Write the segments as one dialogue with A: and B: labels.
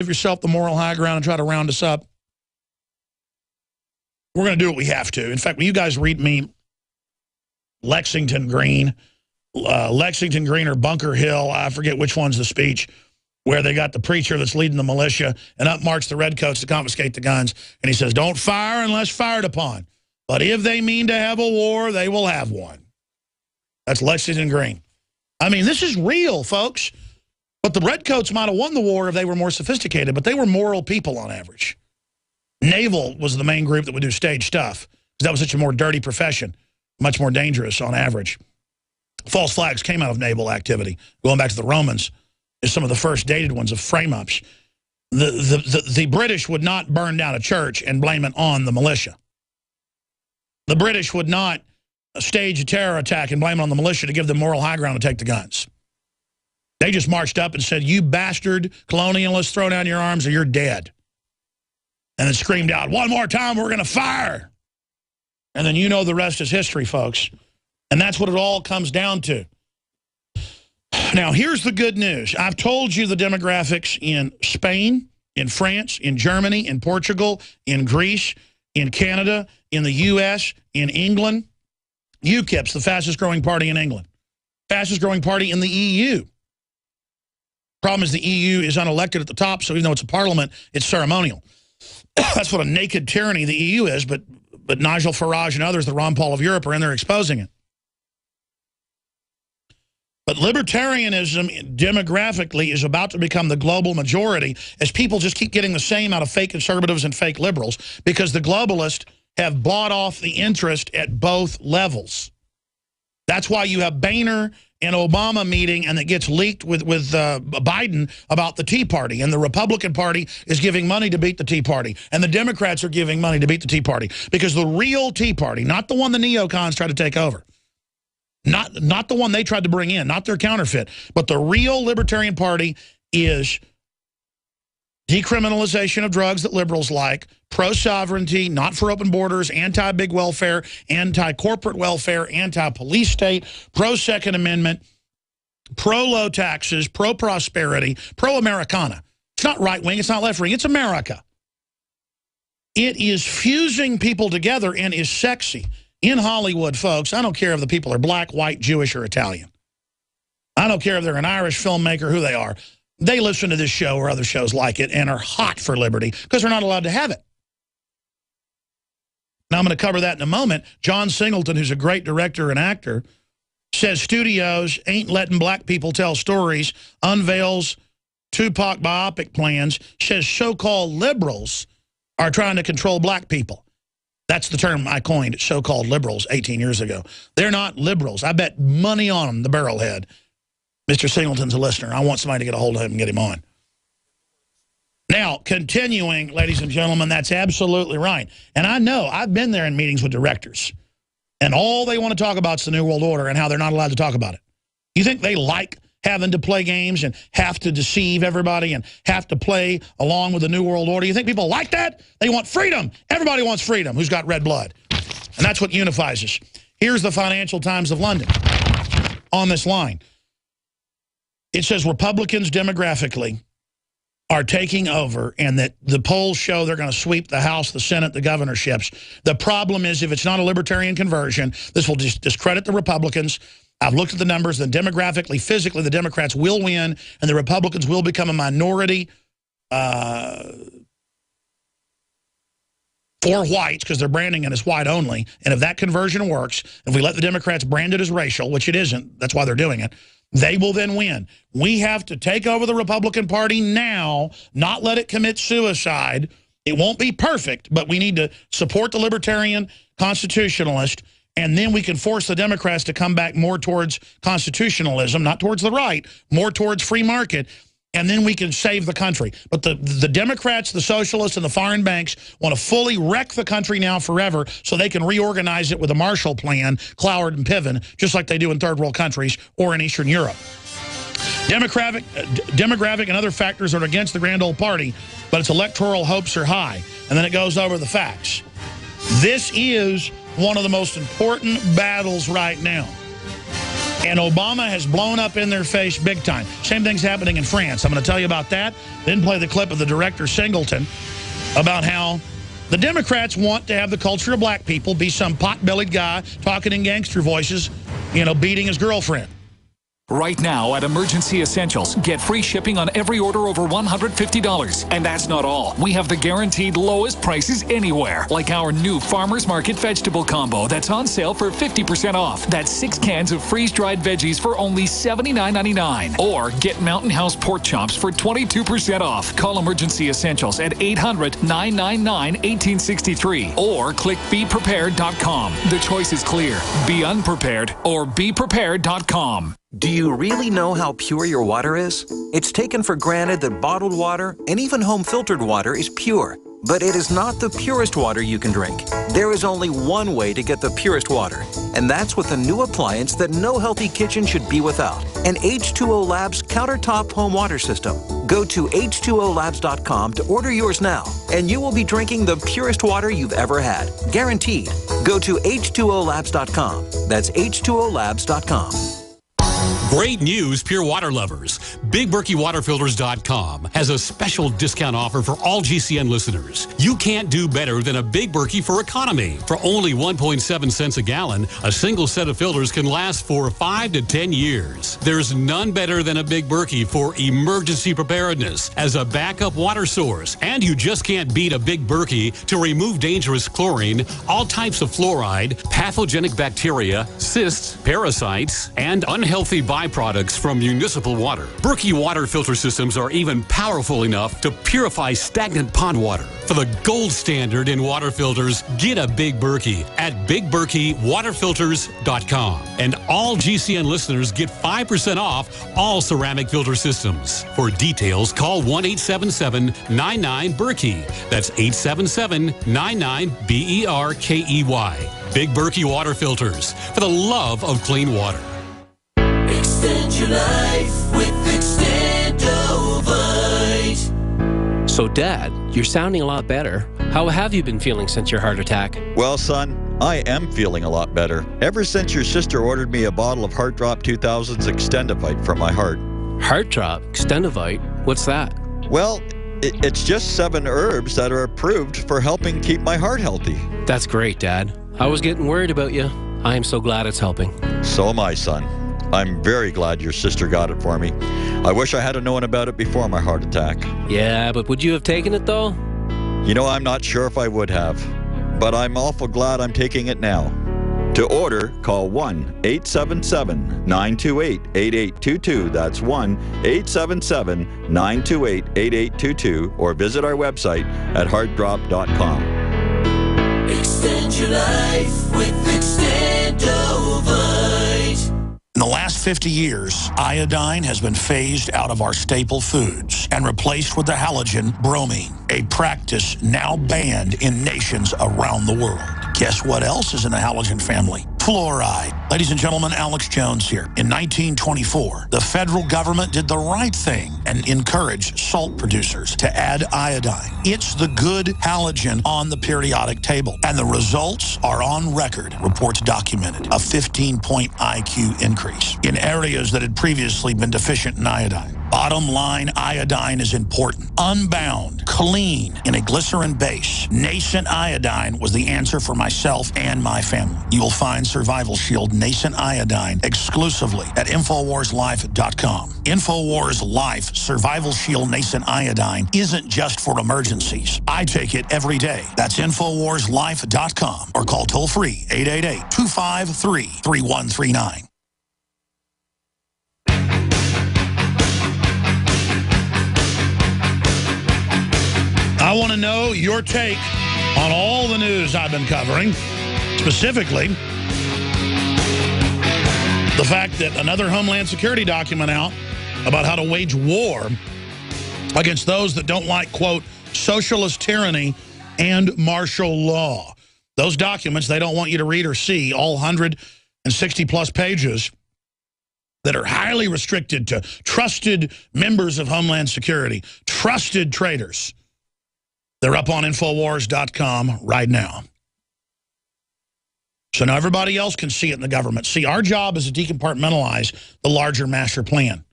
A: Give yourself the moral high ground and try to round us up. We're going to do what we have to. In fact, will you guys read me Lexington Green or Bunker Hill, I forget which one's the speech, where they got the preacher that's leading the militia, and up march the redcoats to confiscate the guns. And he says, don't fire unless fired upon. But if they mean to have a war, they will have one. That's Lexington Green. I mean, this is real, folks. But the redcoats might have won the war if they were more sophisticated, but they were moral people on average. Naval was the main group that would do stage stuff, because that was such a more dirty profession, much more dangerous on average. False flags came out of naval activity. Going back to the Romans, is some of the first dated ones of frame-ups. The British would not burn down a church and blame it on the militia. The British would not stage a terror attack and blame it on the militia to give them moral high ground to take the guns. They just marched up and said, you bastard colonialists, throw down your arms or you're dead. And then screamed out, one more time, we're going to fire. And then you know the rest is history, folks. And that's what it all comes down to. Now, here's the good news. I've told you the demographics in Spain, in France, in Germany, in Portugal, in Greece, in Canada, in the U.S., in England. UKIP's the fastest growing party in England. Fastest growing party in the EU. Problem is the EU is unelected at the top, so even though it's a parliament, it's ceremonial. That's what a naked tyranny the EU is, but Nigel Farage and others, the Ron Paul of Europe, are in there exposing it. But libertarianism demographically is about to become the global majority as people just keep getting the same out of fake conservatives and fake liberals because the globalists have bought off the interest at both levels. That's why you have Boehner and Obama meeting, and it gets leaked with Biden about the Tea Party. And the Republican Party is giving money to beat the Tea Party. And the Democrats are giving money to beat the Tea Party. Because the real Tea Party, not the one the neocons tried to take over, not the one they tried to bring in, not their counterfeit, but the real Libertarian Party is decriminalization of drugs that liberals like, pro-sovereignty, not for open borders, anti-big welfare, anti-corporate welfare, anti-police state, pro-Second Amendment, pro-low taxes, pro-prosperity, pro-Americana. It's not right-wing, it's not left-wing, it's America. It is fusing people together and is sexy. In Hollywood, folks, I don't care if the people are black, white, Jewish, or Italian. I don't care if they're an Irish filmmaker, who they are. They listen to this show or other shows like it and are hot for liberty because they're not allowed to have it. Now, I'm going to cover that in a moment. John Singleton, who's a great director and actor, says studios ain't letting black people tell stories, unveils Tupac biopic plans, says so-called liberals are trying to control black people. That's the term I coined, so-called liberals, 18 years ago. They're not liberals. I bet money on them, the barrelhead. Mr. Singleton's a listener. I want somebody to get a hold of him and get him on. Now, continuing, ladies and gentlemen, that's absolutely right. And I know, I've been there in meetings with directors, and all they want to talk about is the New World Order and how they're not allowed to talk about it. You think they like having to play games and have to deceive everybody and have to play along with the New World Order? You think people like that? They want freedom. Everybody wants freedom who's got red blood. And that's what unifies us. Here's the Financial Times of London on this line. It says Republicans demographically are taking over and that the polls show they're going to sweep the House, the Senate, the governorships. The problem is if it's not a libertarian conversion, this will discredit the Republicans. I've looked at the numbers, and demographically, physically, the Democrats will win and the Republicans will become a minority for whites because they're branding it as white only. And if that conversion works, if we let the Democrats brand it as racial, which it isn't, that's why they're doing it, they will then win. We have to take over the Republican Party now, not let it commit suicide. It won't be perfect, but we need to support the libertarian constitutionalist, and then we can force the Democrats to come back more towards constitutionalism, not towards the right, more towards free market, and then we can save the country. But the Democrats, the socialists, and the foreign banks want to fully wreck the country now forever so they can reorganize it with a Marshall Plan, Cloward and Piven, just like they do in third world countries or in Eastern Europe. Demographic and other factors are against the grand old party, but its electoral hopes are high. And then it goes over the facts. This is one of the most important battles right now. And Obama has blown up in their face big time. Same thing's happening in France. I'm going to tell you about that. Then play the clip of the director Singleton about how the Democrats want to have the culture of black people be some pot-bellied guy talking in gangster voices, you know, beating his girlfriend.
B: Right now at Emergency Essentials, get free shipping on every order over $150. And that's not all. We have the guaranteed lowest prices anywhere, like our new Farmer's Market vegetable combo that's on sale for 50% off. That's 6 cans of freeze-dried veggies for only $79.99. Or get Mountain House pork chops for 22% off. Call Emergency Essentials at 800-999-1863 or click BePrepared.com. The choice is clear. Be unprepared or BePrepared.com.
C: Do you really know how pure your water is? It's taken for granted that bottled water and even home filtered water is pure, but it is not the purest water you can drink. There is only one way to get the purest water, and that's with a new appliance that no healthy kitchen should be without, an H2O Labs countertop home water system. Go to H2OLabs.com to order yours now, and you will be drinking the purest water you've ever had. Guaranteed. Go to H2OLabs.com. That's H2OLabs.com.
D: Great news, pure water lovers. BigBerkeyWaterFilters.com has a special discount offer for all GCN listeners. You can't do better than a Big Berkey for economy. For only 1.7 cents a gallon, a single set of filters can last for 5 to 10 years. There's none better than a Big Berkey for emergency preparedness as a backup water source. And you just can't beat a Big Berkey to remove dangerous chlorine, all types of fluoride, pathogenic bacteria, cysts, parasites, and unhealthy byproducts from municipal water. Berkey water filter systems are even powerful enough to purify stagnant pond water. For the gold standard in water filters, get a Big Berkey at BigBerkeyWaterFilters.com. And all GCN listeners get 5% off all ceramic filter systems. For details, call 1-877-99-BERKEY. That's 877-99-BERKEY. Big Berkey Water Filters, for the love of clean water.
E: Extend your life with Extendovite.
F: So, Dad, you're sounding a lot better. How have you been feeling since your heart attack?
G: Well, son, I am feeling a lot better. Ever since your sister ordered me a bottle of Heart Drop 2000's Extendovite for my heart.
F: Heart Drop? Extendovite? What's that?
G: Well, it's just 7 herbs that are approved for helping keep my heart healthy.
F: That's great, Dad. I was getting worried about you. I am so glad it's helping.
G: So am I, son. I'm very glad your sister got it for me. I wish I had known about it before my heart attack.
F: Yeah, but would you have taken it, though?
G: You know, I'm not sure if I would have, but I'm awful glad I'm taking it now. To order, call 1-877-928-8822. That's 1-877-928-8822, or visit our website at heartdrop.com.
E: Extend your life with Extendovite.
A: In the last 50 years, iodine has been phased out of our staple foods and replaced with the halogen bromine, a practice now banned in nations around the world. Guess what else is in the halogen family? Fluoride. Ladies and gentlemen, Alex Jones here. In 1924, the federal government did the right thing and encouraged salt producers to add iodine. It's the good halogen on the periodic table, and the results are on record. Reports documented a 15-point IQ increase in areas that had previously been deficient in iodine. Bottom line, iodine is important. Unbound, clean, in a glycerin base. Nascent iodine was the answer for myself and my family. You will find Survival Shield Nascent Iodine exclusively at InfoWarsLife.com. InfoWars Life Survival Shield Nascent Iodine isn't just for emergencies. I take it every day. That's InfoWarsLife.com, or call toll-free 888-253-3139. I want to know your take on all the news I've been covering, specifically the fact that another Homeland Security document out about how to wage war against those that don't like, quote, socialist tyranny and martial law. Those documents they don't want you to read or see, all 160-plus pages that are highly restricted to trusted members of Homeland Security, trusted traitors. They're up on Infowars.com right now. So now everybody else can see it in the government. See, our job is to decompartmentalize the larger master plan.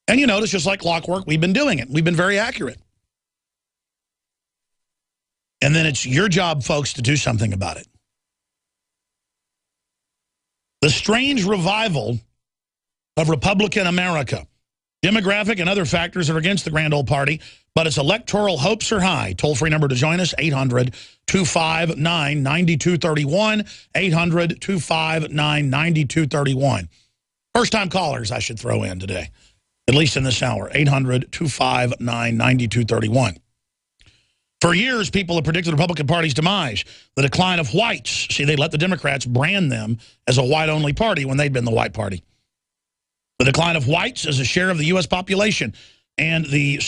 A: And you notice, just like clockwork, we've been doing it. We've been very accurate. And then it's your job, folks, to do something about it. The strange revival of Republican America. Demographic and other factors are against the grand old party, but its electoral hopes are high. Toll-free number to join us, 800-259-9231, 800-259-9231. First-time callers I should throw in today, at least in this hour, 800-259-9231. For years, people have predicted the Republican Party's demise, the decline of whites. See, they let the Democrats brand them as a white-only party when they'd been the white party. The decline of whites as a share of the U.S. population and the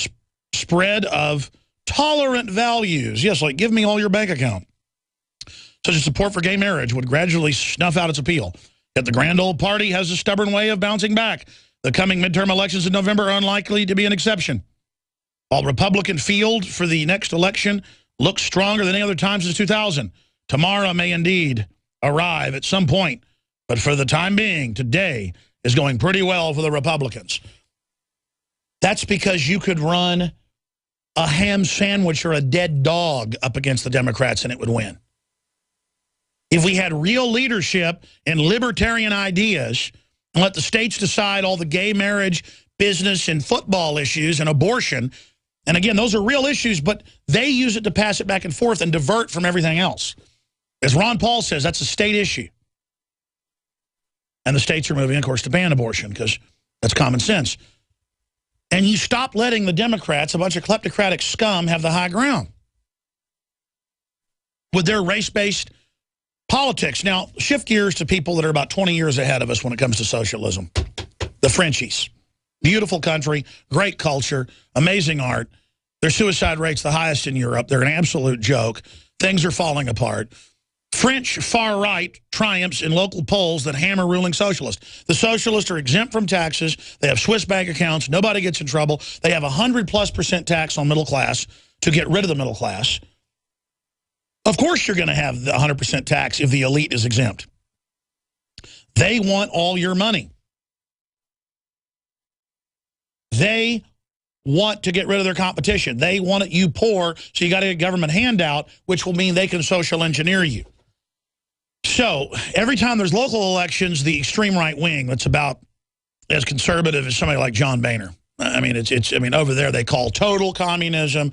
A: spread of tolerant values. Yes, like give me all your bank account. Such as support for gay marriage would gradually snuff out its appeal. Yet the grand old party has a stubborn way of bouncing back. The coming midterm elections in November are unlikely to be an exception. While the Republican field for the next election looks stronger than any other time since 2000, tomorrow may indeed arrive at some point. But for the time being, today is going pretty well for the Republicans. That's because you could run a ham sandwich or a dead dog up against the Democrats and it would win. If we had real leadership and libertarian ideas and let the states decide all the gay marriage, business, and football issues and abortion, and again, those are real issues, but they use it to pass it back and forth and divert from everything else. As Ron Paul says, that's a state issue. And the states are moving, of course, to ban abortion because that's common sense. And you stop letting the Democrats, a bunch of kleptocratic scum, have the high ground with their race-based politics. Now, shift gears to people that are about 20 years ahead of us when it comes to socialism. The Frenchies. Beautiful country, great culture, amazing art. Their suicide rate's the highest in Europe. They're an absolute joke. Things are falling apart. French far-right triumphs in local polls that hammer ruling socialists. The socialists are exempt from taxes. They have Swiss bank accounts. Nobody gets in trouble. They have 100+% tax on middle class to get rid of the middle class. Of course you're going to have the 100% tax if the elite is exempt. They want all your money. They want to get rid of their competition. They want you poor, so you got to get a government handout, which will mean they can social engineer you. So every time there's local elections, the extreme right wing that's about as conservative as somebody like John Boehner. I mean, over there they call total communism,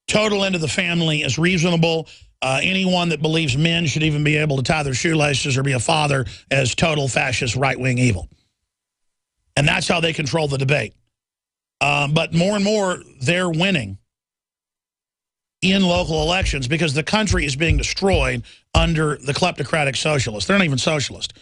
A: total end of the family is reasonable. Anyone that believes men should even be able to tie their shoelaces or be a father as total fascist right-wing evil. And that's how they control the debate. But more and more, they're winning in local elections because the country is being destroyed under the kleptocratic socialists. They're not even socialist.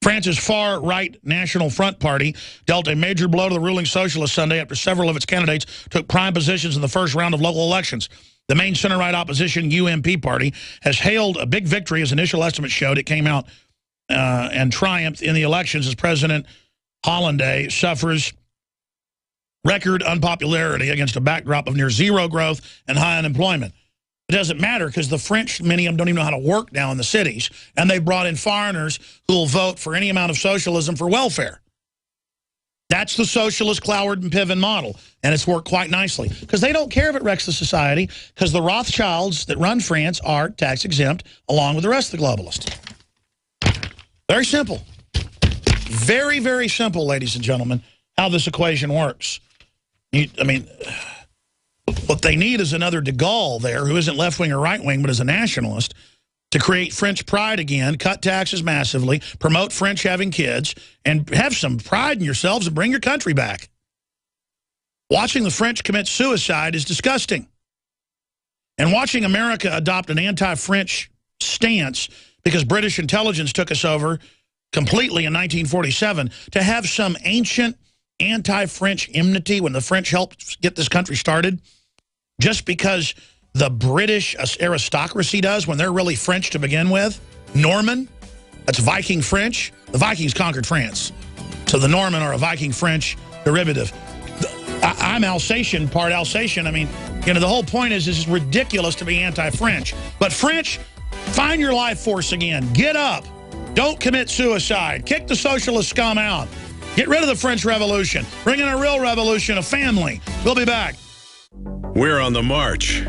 A: France's far-right National Front Party dealt a major blow to the ruling socialist Sunday after several of its candidates took prime positions in the first round of local elections. The main center-right opposition UMP party has hailed a big victory as initial estimates showed. It came out and triumphed in the elections as President Hollande suffers record unpopularity against a backdrop of near zero growth and high unemployment. It doesn't matter because the French, many of them don't even know how to work now in the cities, and they brought in foreigners who will vote for any amount of socialism for welfare. That's the socialist Cloward and Piven model, and it's worked quite nicely because they don't care if it wrecks the society because the Rothschilds that run France are tax exempt along with the rest of the globalists. Very simple. Very, very simple, ladies and gentlemen, how this equation works. I mean, what they need is another de Gaulle there who isn't left-wing or right-wing but is a nationalist to create French pride again, cut taxes massively, promote French having kids, and have some pride in yourselves and bring your country back. Watching the French commit suicide is disgusting. And watching America adopt an anti-French stance because British intelligence took us over completely in 1947 to have some ancient anti-French enmity when the French helped get this country started, just because the British aristocracy does when they're really French to begin with. Norman, that's Viking French. The Vikings conquered France. So the Norman are a Viking French derivative. I'm Alsatian, part Alsatian. I mean, you know, the whole point is this is ridiculous to be anti-French. But French, find your life force again. Get up. Don't commit suicide. Kick the socialist scum out. Get rid of the French Revolution. Bring in a real revolution, a family. We'll be back.
H: We're on the march.